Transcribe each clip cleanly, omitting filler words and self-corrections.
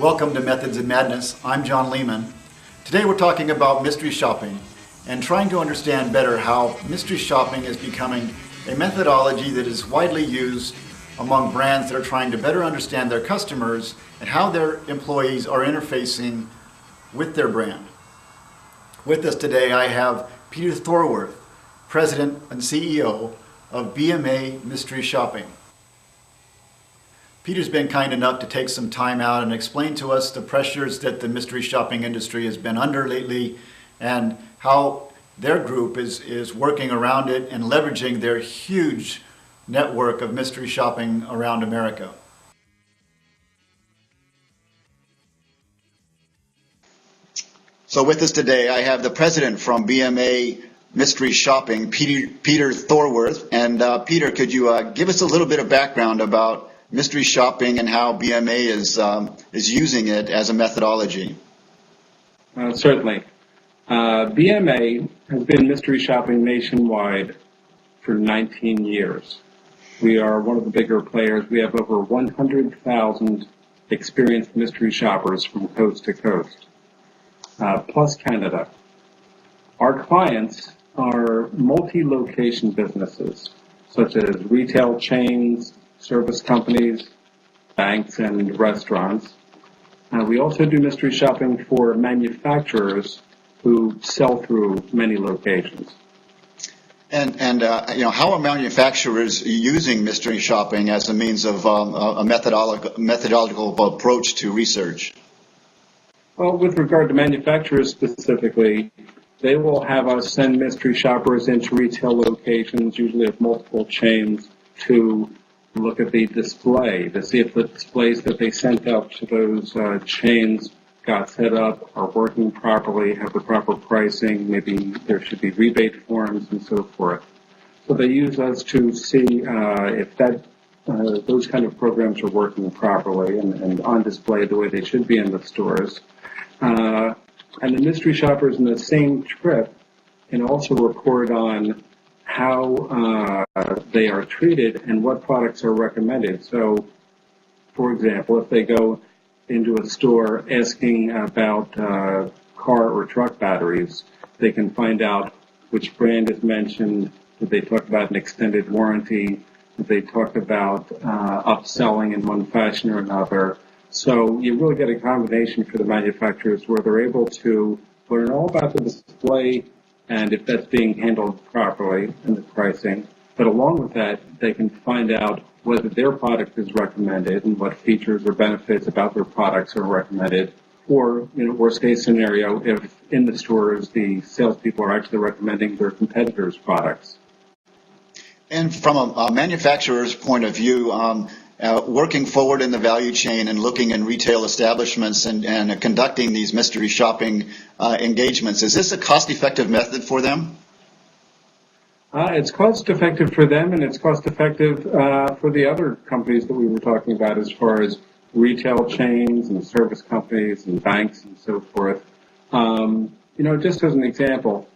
Welcome to Methods in Madness. I'm John Lehman. Today we're talking about mystery shopping and trying to understand better how mystery shopping is becoming a methodology that is widely used among brands that are trying to better understand their customers and how their employees are interfacing with their brand. With us today I have Peter Thorwarth, President and CEO of BMA Mystery Shopping. Peter's been kind enough to take some time out and explain to us the pressures that the mystery shopping industry has been under lately and how their group is working around it and leveraging their huge network of mystery shopping around America. So with us today, I have the president from BMA Mystery Shopping, Peter Thorwarth. And Peter, could you give us a little bit of background about mystery shopping and how BMA is using it as a methodology? Certainly. BMA has been mystery shopping nationwide for 19 years. We are one of the bigger players. We have over 100,000 experienced mystery shoppers from coast to coast, plus Canada. Our clients are multi-location businesses, such as retail chains, service companies, banks, and restaurants. We also do mystery shopping for manufacturers who sell through many locations. And how are manufacturers using mystery shopping as a means of a methodological approach to research? Well, with regard to manufacturers specifically, they will have us send mystery shoppers into retail locations, usually of multiple chains, to look at the display to see if the displays that they sent out to those chains got set up, are working properly, have the proper pricing, maybe there should be rebate forms and so forth. So they use us to see if those kind of programs are working properly and on display the way they should be in the stores. And the mystery shoppers in the same trip can also report on how they are treated and what products are recommended. So, for example, if they go into a store asking about car or truck batteries, they can find out which brand is mentioned. Did they talk about an extended warranty? Did they talk about upselling in one fashion or another? So you really get a combination for the manufacturers where they're able to learn all about the display and if that's being handled properly and the pricing. But along with that, they can find out whether their product is recommended and what features or benefits about their products are recommended. Or, worst case scenario, if in the stores the salespeople are actually recommending their competitors' products. And from a manufacturer's point of view, working forward in the value chain and looking in retail establishments and conducting these mystery shopping engagements, is this a cost-effective method for them? It's cost-effective for them, and it's cost-effective for the other companies that we were talking about as far as retail chains and service companies and banks and so forth. Just as an example,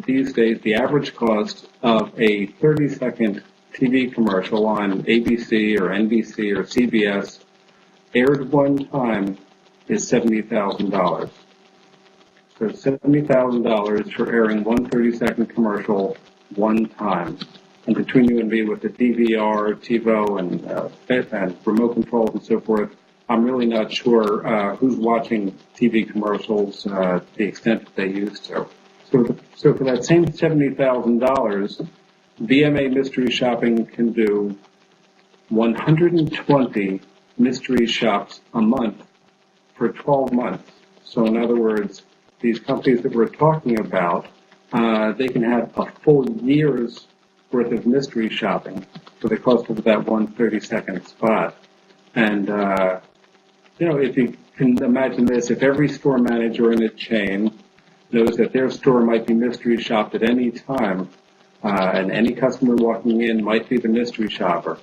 these days the average cost of a 30-second TV commercial on ABC or NBC or CBS aired one time is $70,000. So $70,000 for airing one 30-second commercial one time. And between you and me with the DVR, TiVo, and remote controls and so forth, I'm really not sure who's watching TV commercials to the extent that they used to. So for that same $70,000, BMA Mystery Shopping can do 120 mystery shops a month for 12 months. So in other words, these companies that we're talking about, they can have a full year's worth of mystery shopping for the cost of that one 30-second spot. And, if you can imagine this, if every store manager in a chain knows that their store might be mystery shopped at any time, and any customer walking in might be the mystery shopper.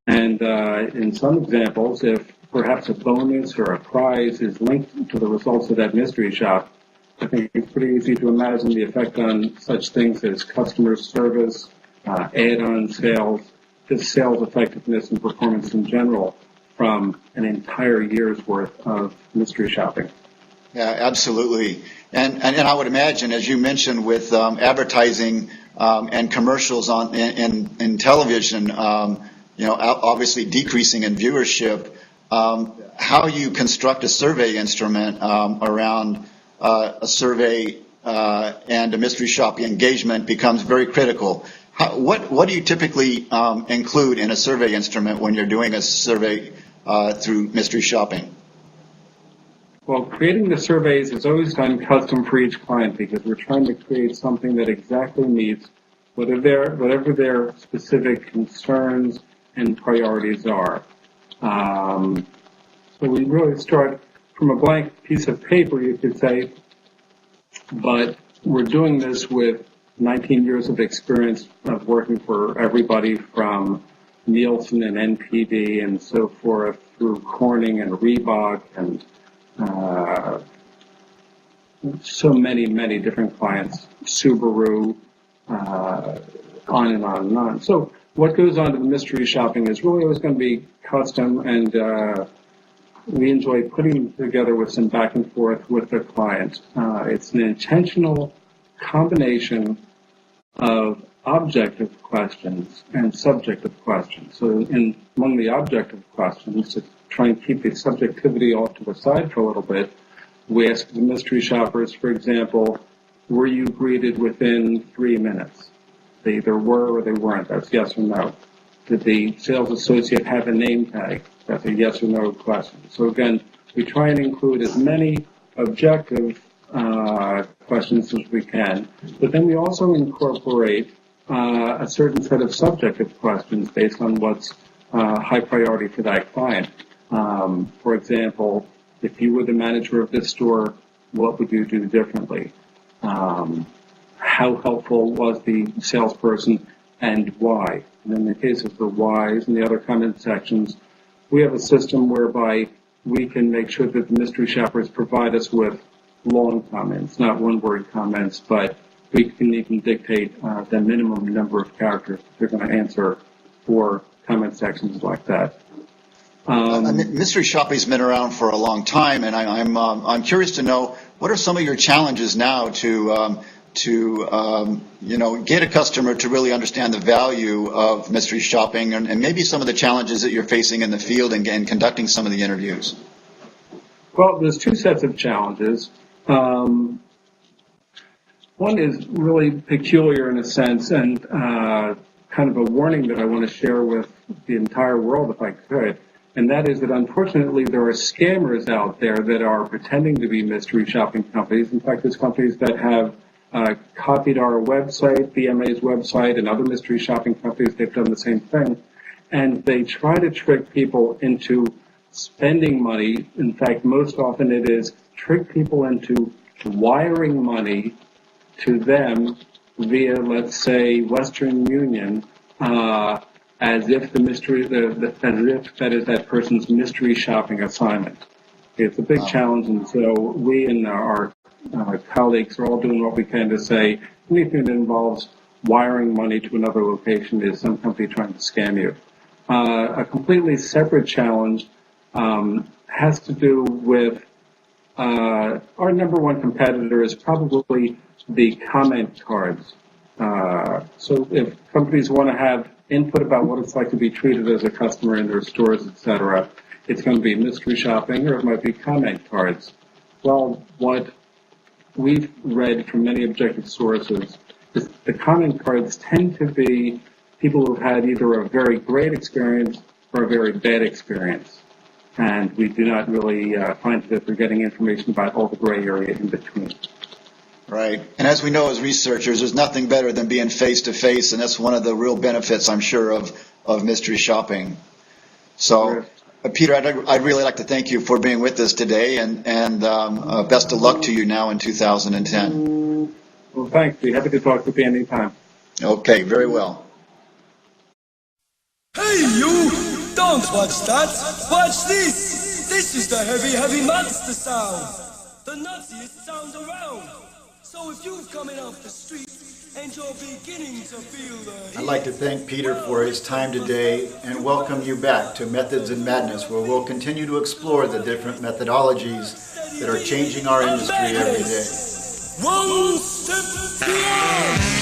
And in some examples, if perhaps a bonus or a prize is linked to the results of that mystery shop, I think it's pretty easy to imagine the effect on such things as customer service, add-on sales, just sales effectiveness and performance in general from an entire year's worth of mystery shopping. Yeah, absolutely. And I would imagine, as you mentioned, with advertising and commercials in television, obviously decreasing in viewership, how you construct a survey instrument around a survey and a mystery shopping engagement becomes very critical. What do you typically include in a survey instrument when you're doing a survey through mystery shopping? Well, creating the surveys is always done custom for each client because we're trying to create something that exactly meets whatever their specific concerns and priorities are. So we really start from a blank piece of paper, you could say, but we're doing this with 19 years of experience of working for everybody from Nielsen and NPD and so forth through Corning and Reebok and so many different clients, Subaru, on and on and on. So what goes on to the mystery shopping is really always going to be custom, and we enjoy putting together with some back and forth with the client. It's an intentional combination of objective questions and subjective questions. So among the objective questions, to try and keep the subjectivity off to the side for a little bit, we ask the mystery shoppers, for example, were you greeted within 3 minutes? They either were or they weren't. That's yes or no. Did the sales associate have a name tag? That's a yes or no question. So again, we try and include as many objective questions as we can, but then we also incorporate a certain set of subjective questions based on what's high priority for that client. For example, if you were the manager of this store, what would you do differently? How helpful was the salesperson and why? And in the case of the whys and the other comment sections, we have a system whereby we can make sure that the mystery shoppers provide us with long comments, not one-word comments, but we can even dictate the minimum number of characters that they're going to answer for comment sections like that. Mystery shopping's been around for a long time, and I'm curious to know what are some of your challenges now to get a customer to really understand the value of mystery shopping, and maybe some of the challenges that you're facing in the field and conducting some of the interviews. Well, there's two sets of challenges. One is really peculiar in a sense, and kind of a warning that I want to share with the entire world if I could. And that is that unfortunately there are scammers out there that are pretending to be mystery shopping companies. In fact, there's companies that have copied our website, BMA's website, and other mystery shopping companies. They've done the same thing. And they try to trick people into spending money. In fact, most often it is trick people into wiring money to them via, let's say, Western Union, as if that is that person's mystery shopping assignment. It's a big challenge, and so we and our colleagues are all doing what we can to say anything that involves wiring money to another location is some company trying to scam you. A completely separate challenge has to do with our number one competitor is probably the comment cards. So if companies want to have input about what it's like to be treated as a customer in their stores, etc., it's going to be mystery shopping or it might be comment cards. Well, what we've read from many objective sources is the comment cards tend to be people who've had either a very great experience or a very bad experience. And we do not really find that we're getting information about all the gray area in between. Right. And as we know as researchers, there's nothing better than being face-to-face, and that's one of the real benefits, I'm sure, of mystery shopping. So, Peter, I'd really like to thank you for being with us today, and best of luck to you now in 2010. Well, thanks. Be happy to talk with you anytime. Okay, very well. Hey, you! Don't watch that! Watch this! This is the heavy monster sound! The nuttiest sound around! So if you've coming off the street, and you're beginning to feel the heat. I'd like to thank Peter for his time today and welcome you back to Methods in Madness, where we'll continue to explore the different methodologies that are changing our industry every day. One step beyond.